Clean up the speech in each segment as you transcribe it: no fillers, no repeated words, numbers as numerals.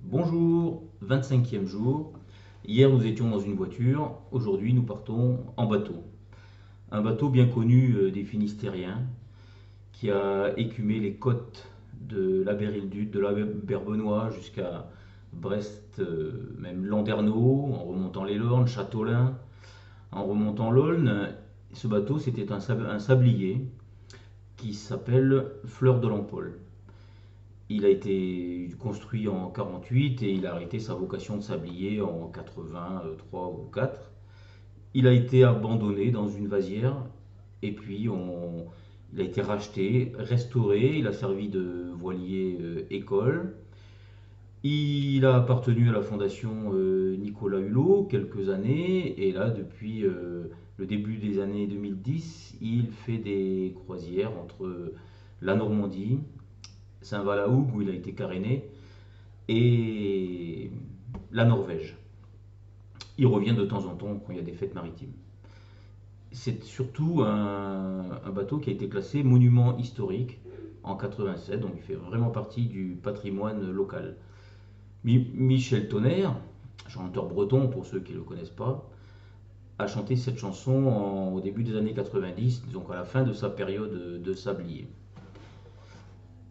Bonjour, 25e jour. Hier nous étions dans une voiture, aujourd'hui nous partons en bateau. Un bateau bien connu des Finistériens qui a écumé les côtes de la Berildud, de la Berbenois jusqu'à Brest, même Landerneau, en remontant les Lornes, Châteaulin, en remontant l'Aulne. Ce bateau c'était un sablier qui s'appelle Fleur de l'Empole. Il a été construit en 48 et il a arrêté sa vocation de sablier en 83 ou 4. Il a été abandonné dans une vasière et puis il a été racheté, restauré, il a servi de voilier école. Il a appartenu à la fondation Nicolas Hulot quelques années et là depuis le début des années 2010, il fait des croisières entre la Normandie, Saint-Valahougue où il a été caréné, et la Norvège. Il revient de temps en temps quand il y a des fêtes maritimes. C'est surtout un bateau qui a été classé monument historique en 87, donc il fait vraiment partie du patrimoine local. Michel Tonnerre, chanteur breton pour ceux qui ne le connaissent pas, a chanté cette chanson au début des années 90, donc à la fin de sa période de sablier.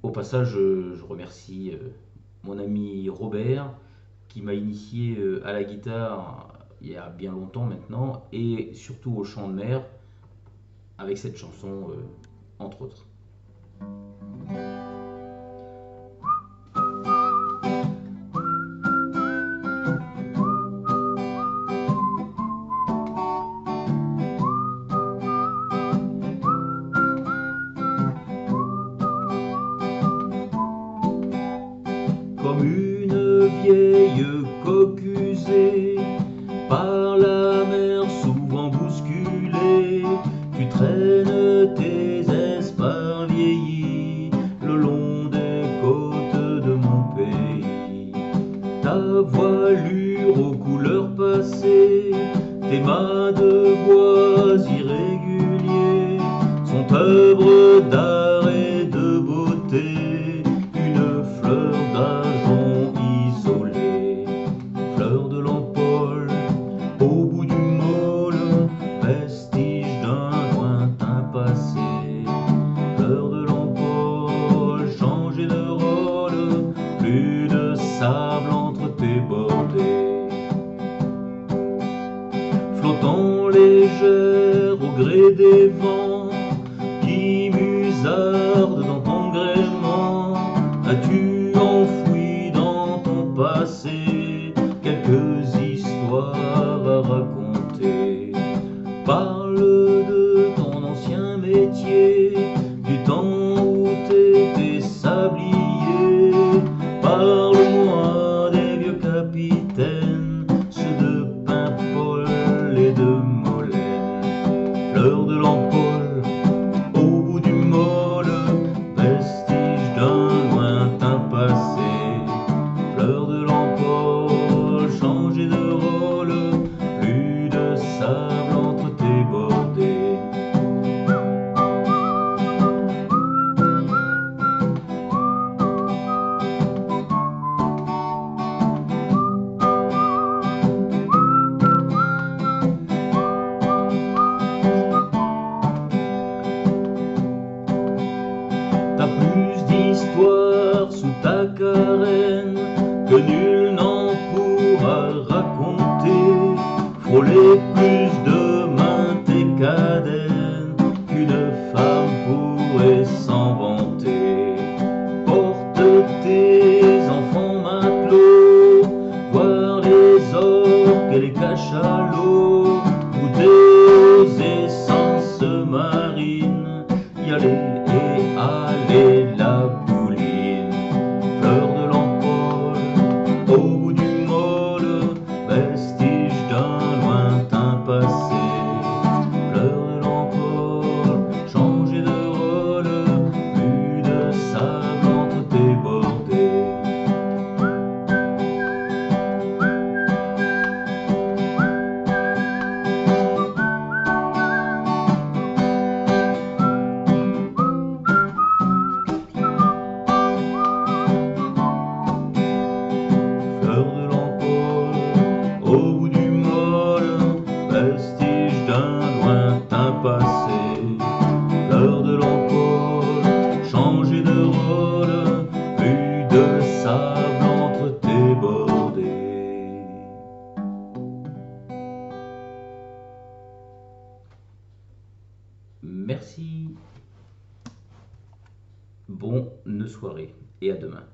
Au passage, je remercie mon ami Robert qui m'a initié à la guitare il y a bien longtemps maintenant et surtout au chant de mer avec cette chanson entre autres. Comme une vieille coque usée par la mer souvent bousculée, tu traînes tes espoirs vieillis le long des côtes de mon pays. Ta voilure aux couleurs passées, tes mâts de bois irréguliers sont œuvres d'art et de beauté, une fleur d'argent isolée, fleur de l'Empole, au bout du môle, vestige d'un lointain passé. Fleur de l'Empole, changez de rôle, plus de sable entre tes bordées. Flottant légère au gré des vents qui musardent dans ton gréement, as-tu enfoui dans ton passé quelques histoires à raconter? Parle de ton ancien métier, du temps où t'étais sablier. Parle-moi des vieux capitaines, ceux de Paimpol et de Molène. Fleur de l'Empole, au bout du môle, vestige d'un lointain passé. Fleur de l'Empole, changez de rôle, plus de sable entre tes bordées. T'as plus d'histoire sous ta carène que nul n'en pourra raconter. Frôler plus de mains tes cadènes qu'une femme pourrait s'en vanter. Porte tes enfants matelots, voir les orques et les cachalots, goûter aux essences marines, y aller et aller la bouline. Fleur de l'Empole, au bout du môle, vestige d'un lointain passé. Fleur de l'Empole, changez de rôle, plus de sable entre tes bordées. d'un lointain passé. L'heure de l'envol, changer de rôle, plus de sable entre tes bordées. Merci. Bonne soirée et à demain.